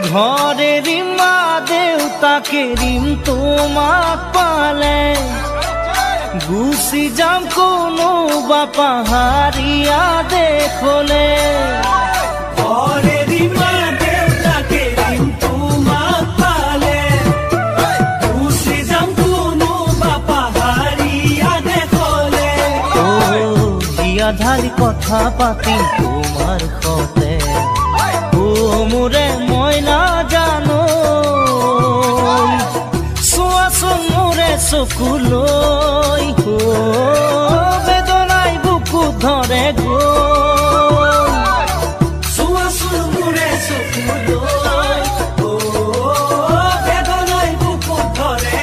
ঘরে রিমা দেউতাকে রিম তোমাক পালে গুচি যাম কোনো বাপা হারিয়া দেখলে ঘরে রিমা দেউতাকে রিম তোমাক পালে গুচি যাম কোনো বাপা হারিয়া দেখলে ও হিয়া ধারি কথা পাতিম তোমার সতে ও মোরে মই না জানো চোৱাচোন মোৰে চকুলৈ বেদনাই বুকু ধৰে গৈ চোৱাচোন মোৰে চকুলৈ বেদনাই বুকু ধৰে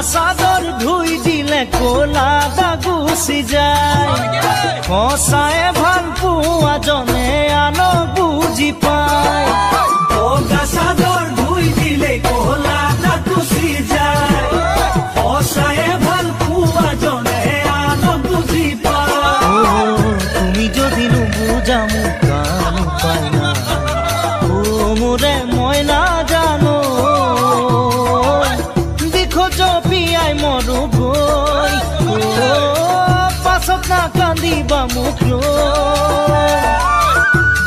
চাদৰ ধুই দিলে কোলা দাগুচি যায় সঁচায়ে ভাল পোৱা জনে আনক বুজি পায় বগা চাদৰ ধুই দিলে কোলা দাগুচি যায় সঁচায়ে ভাল পোৱা জনে আনক বুজি পায় তুমি যদি নুবুজা মোক কাম পাই না ও মোৰে মই না জানো জপিয়াই মৰো গৈ পাছত না কান্দিবা মোক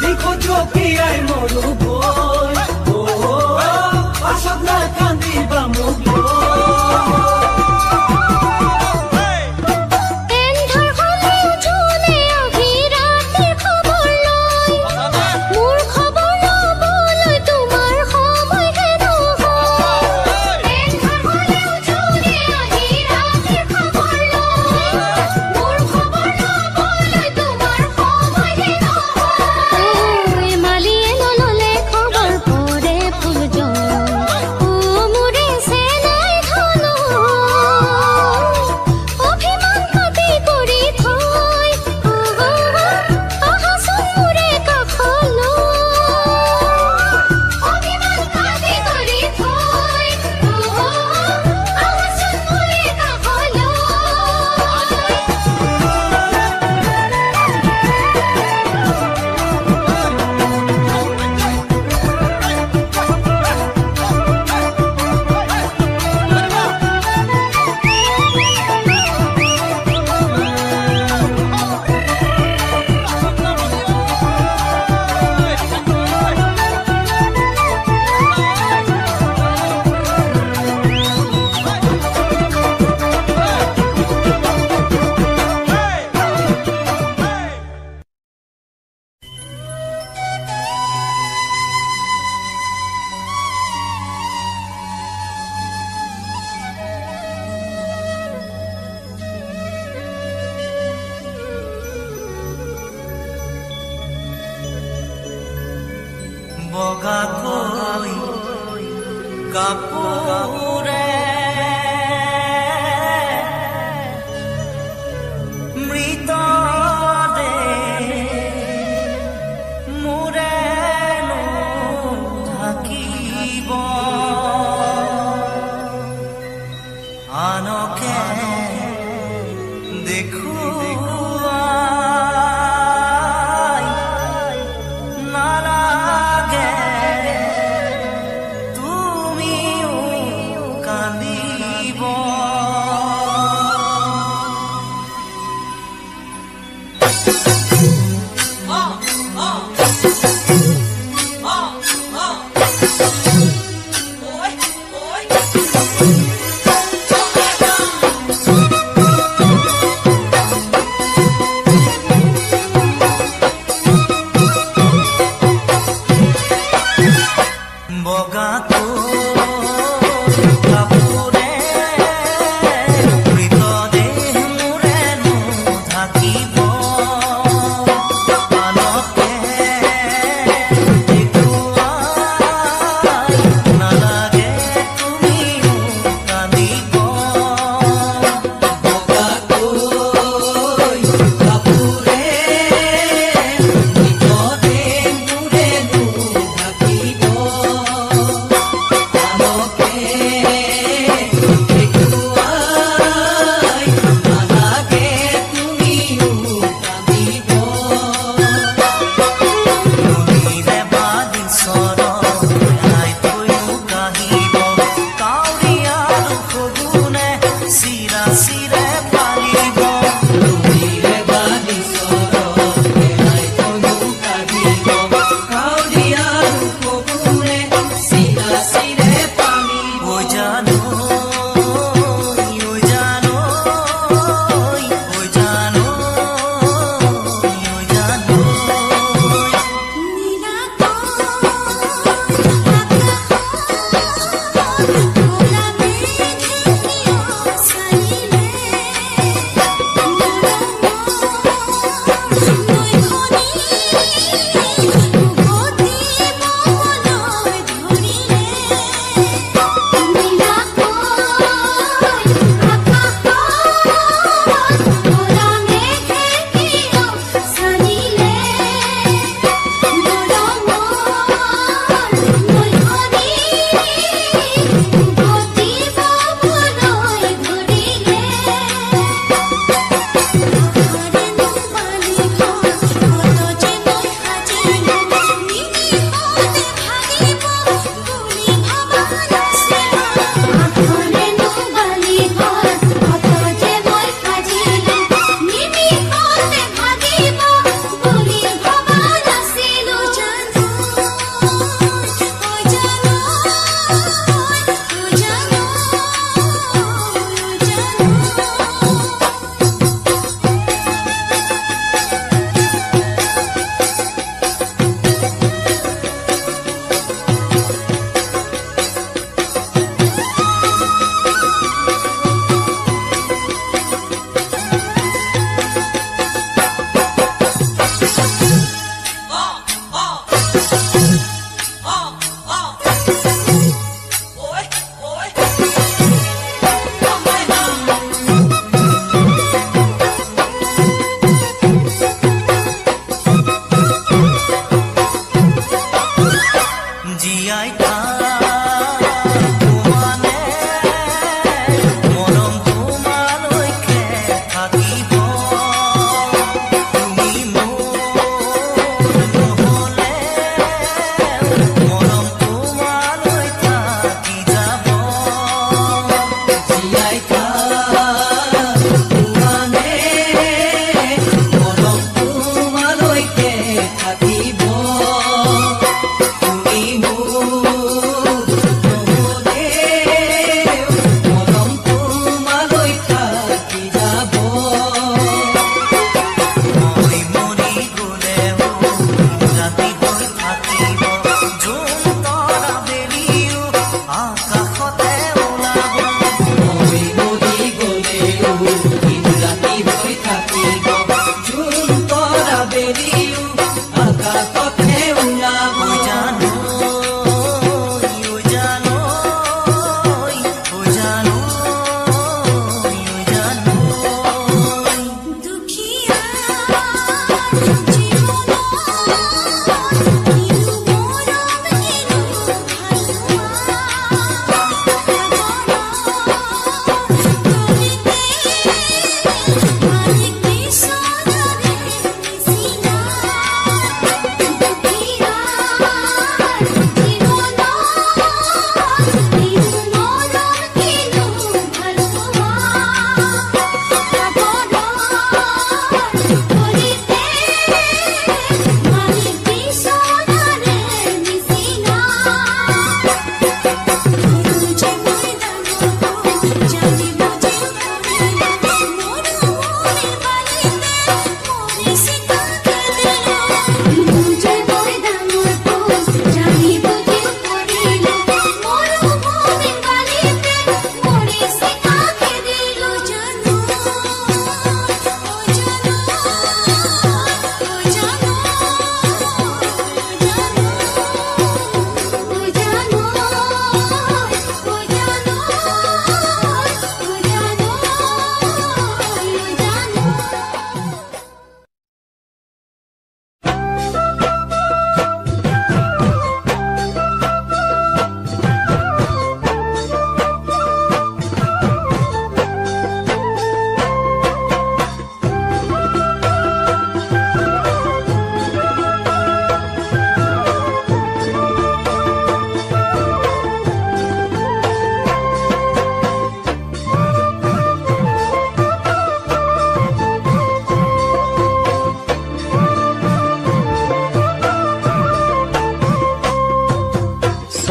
দেখো জপিয়াই মৰো গৈ পাছত না কান্দিবা মোক বগাকৈ কাপোৰে মৃত মোৰে থাকিব আনকে দেখুৱা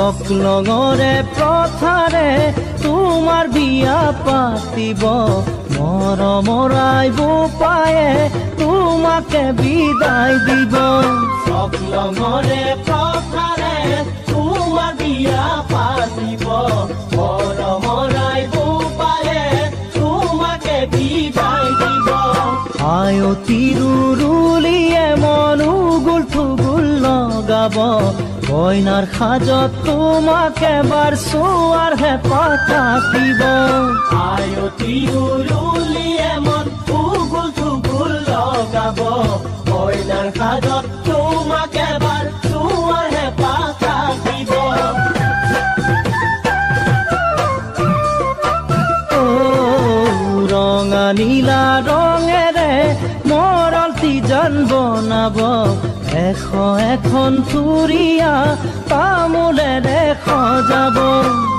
সকলঙৰে প্ৰথাৰে তোমাৰ বিয়া পাতিব মৰমৰাই বোপায়ে তোমাকে বিদায় দিব সকলঙৰে প্ৰথাৰে তোমাৰ বিয়া পাতিব মৰমৰাই বোপায়ে তোমাকে বিদায় দিব আয়তিৰুলিয়ে মনো গুল থুগুল লগাব কইনাৰ সাজত তোমাক এবাৰ চোৱাৰ হেঁপাহ থাকিব আয়তিৰুলিয়ে মন থুগুল থুগুল লগাব কইনাৰ সাজত তোমাক এবাৰ চোৱাৰ হেঁপাহ থাকিব ৰঙা নীলা ৰঙেৰে মৰল তিজন বনাব এখন থুৰীয়া তামোলেৰে সজাব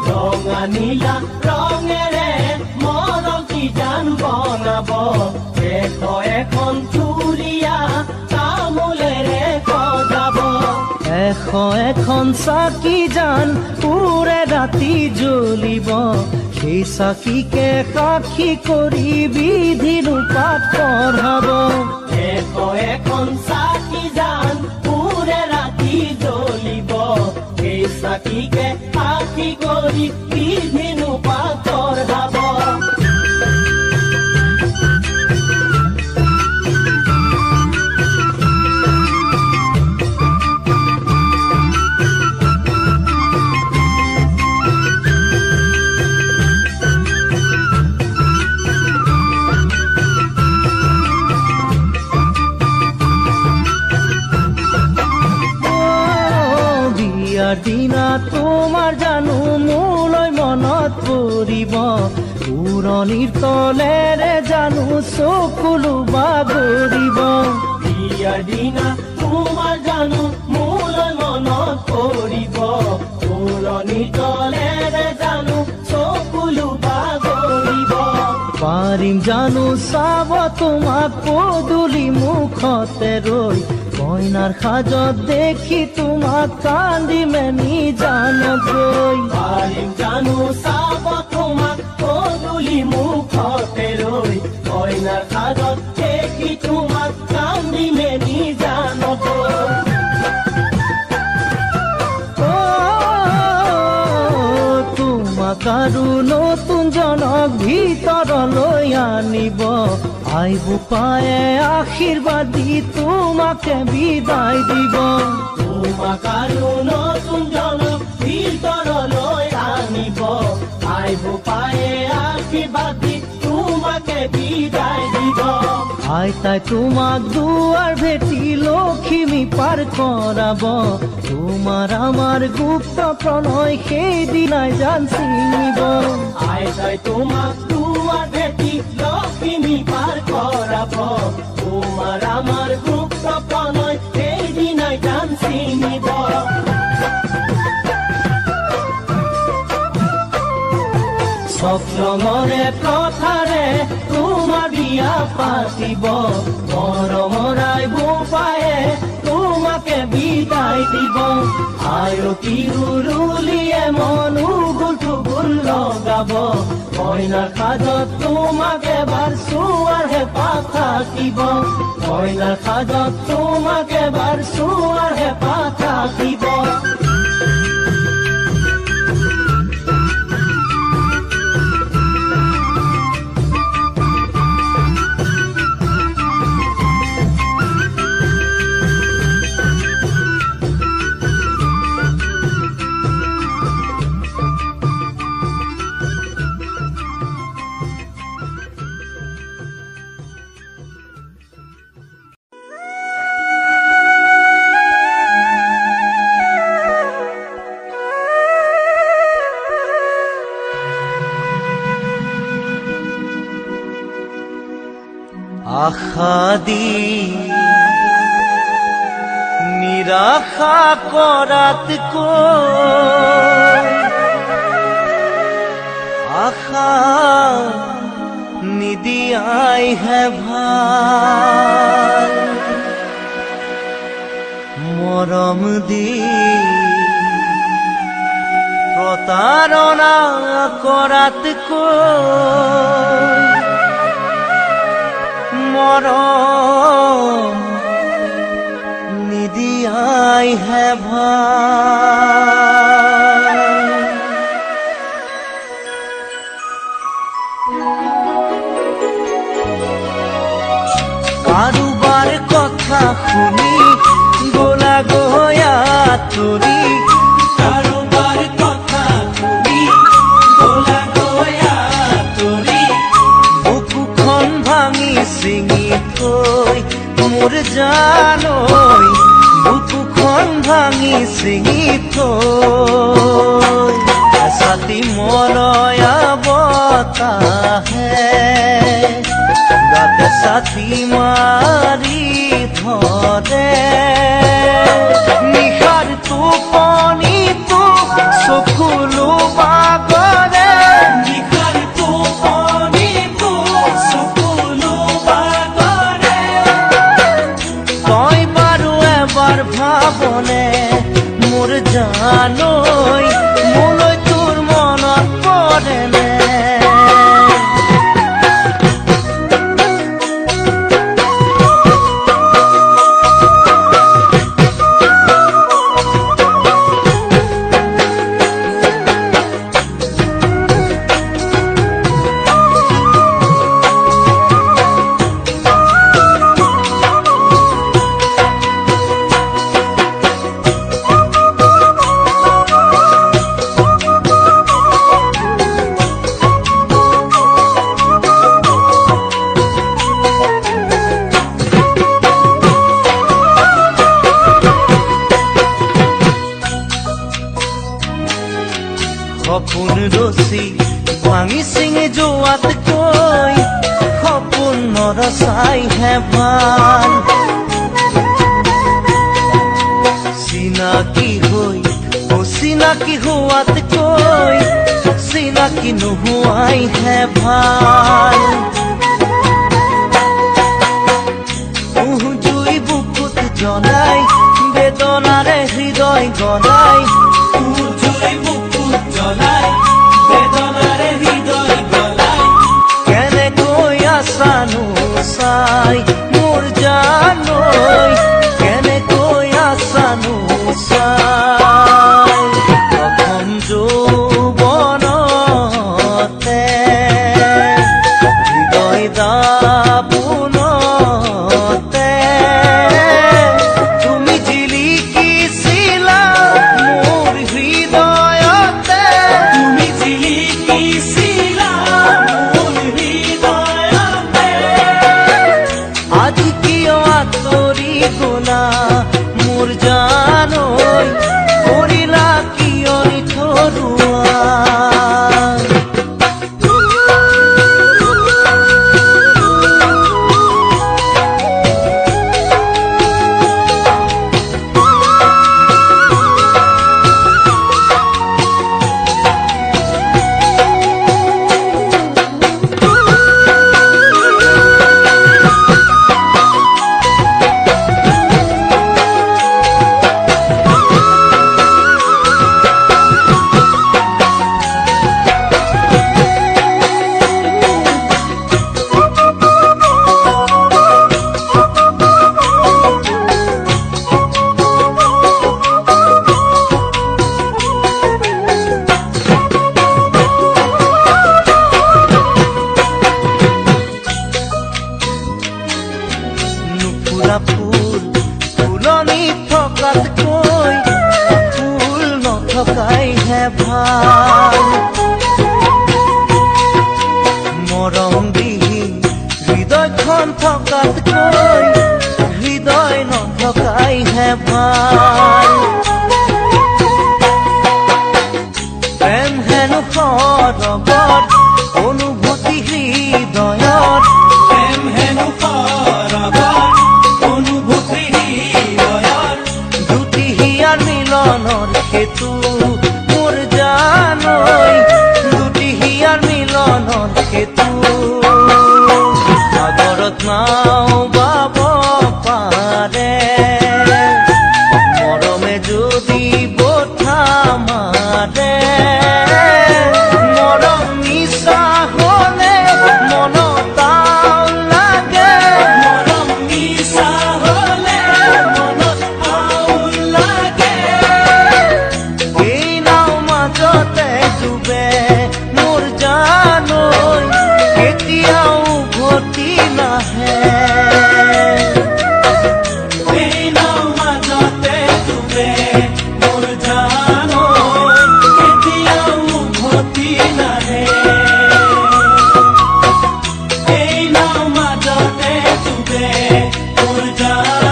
ৰঙা নীলা ৰঙেৰে মৰল তিজন বনাব এখন থুৰীয়া তামোলেৰে সজাব এখন চাকি জান পুৰে ৰাতি জ্বলিব সেই চাকিকে সাক্ষী কৰি বিধিৰূপাত পঢ়াব এখন চাকি জান পুৰে ৰাতি জ্বলিব সেই চাকিকে সাক্ষী কৰি বিধিৰূপাত পঢ়াব দিনা তোমাৰ জানো মোলৈ মনত পৰিব পুৰণিৰ তলেৰে জানো চকুলো বাগৰিব বিয়াৰ দিনা তোমাৰ জানো মোলৈ মনত পৰিব পুৰণিৰ তলেৰে জানো চকুলো বাগৰিব পাৰিম জানো চাব তোমাক পদূলি মুখতে ৰৈ কইনাৰ সাজত দেখি তোমাক কান্দি মেনি জানগৈ পাৰিম জানো চাব তোমাক পদূলি মুখতে ৰৈ কইনাৰ সাজত দেখি তোমাক কান্দি মেনি জানগৈ তোমাক আৰু নতুন জনক ভিতৰলৈ আনিব আই বোপায়ে আশীৰ্বাদ দি তোমাকে বিদায় দিব তোমাক আৰু নতুন জনক ভিতৰলৈ আনিব আই বোপায়ে আশীৰ্বাদ দি তোমাকে বিদায় দিব আইতাই তোমাক দুৱাৰ ভেটি লখিমী পাৰ কৰাব তোমাৰ আমাৰ গুপ্ত প্ৰণয় সেইদিনাই জান ছিঙিব আইতাই তোমাক দুৱাৰ ভেটি লখিমী পাৰ কৰাব তোমাৰ আমাৰ গুপ্ত প্ৰণয় সেইদিনাই জান ছিঙিব সকলঙৰে প্ৰথাৰে তোমাৰ বিয়া পাতিব মৰমৰাই বোপায়ে তোমাকে বিদায় দিব আয়তিৰুলিয়ে মনো গুল থুগুল লগাব কইনাৰ সাজত তোমাক এবাৰ চোৱাৰ হেঁপাহ থাকিব কইনাৰ সাজত তোমাক এবাৰ চোৱাৰ হেঁপাহ থাকিব আশা দি নিৰাশা কৰাতকৈ আশা নিদিয়াইহে ভাল মৰম দি প্ৰতাৰণা কৰাতকৈ মৰম নিদিয়াই হে ভাল। কাৰোবাৰ কথা শুনি গোলা গয়া তুলি, কাৰোবাৰ কথা শুনি গোলা গয়া তুলি, বুকুখন ভাঙি ছিঙি থৈ মোৰ জানৈ, বুকুখন ভাঙি ছিঙি থৈ এছাতি মলয়া বতাহে গাতে ছাতি মাৰি ধৰে। নিশাৰ টোপনিটো চকুলো বাগৰে, নিশাৰ টোপনিটো চকুলো বাগৰে। তই বাৰু এবাৰ ভাবনে মোৰ জানৈ, মোলৈ তোৰ মনত পৰেনে? সপোন ৰচি ভাঙি ছিঙি যোৱাতকৈ সপোন নৰচাইহে ভাল। চিনাকি হৈ অচিনাকি হোৱাতকৈ চিনাকি নোহোৱাইহে ভাল। জুই বুকুত জ্বলাই বেদনাৰে হৃদয় গলাই, জুই বুকুত জ্বলাই বেদনাৰে হৃদয় গলাই। কেনেকৈ আছানো চাই মোৰ জানৈ, কেনেকৈ আছানো চাই প্ৰথম যৌৱনতে হৃদয় দাপোনতে তুমি জিলিকিছিলা মোৰ হৃদয়তে, তুমি জিলিকিছিলা মোৰ হৃদয়তে। আজি কিয় আঁতৰি গলা মোৰ জানৈ, কৰিলা কিয় নিথৰুৱা? নুফুৰা ফুল ফুলনি থকাতকৈ ফুল নথকাইহে ভাল। মৰমবিহীন হৃদয়খন থকাতকৈ হৃদয় নথকাইহে ভাল। প্ৰেম হেনো সৰগত অনুভূতি হৃদয়ত, প্ৰেম হেনো সৰগত অনুভূতি হৃদয়ত। দুটি হিয়াৰ মিলনৰ সেতু মোৰ জানৈ, দুটি হিয়াৰ মিলনৰ সেতু সাগৰত নাও বাব পাৰে মৰমে যদি বঠা মাৰে। যায়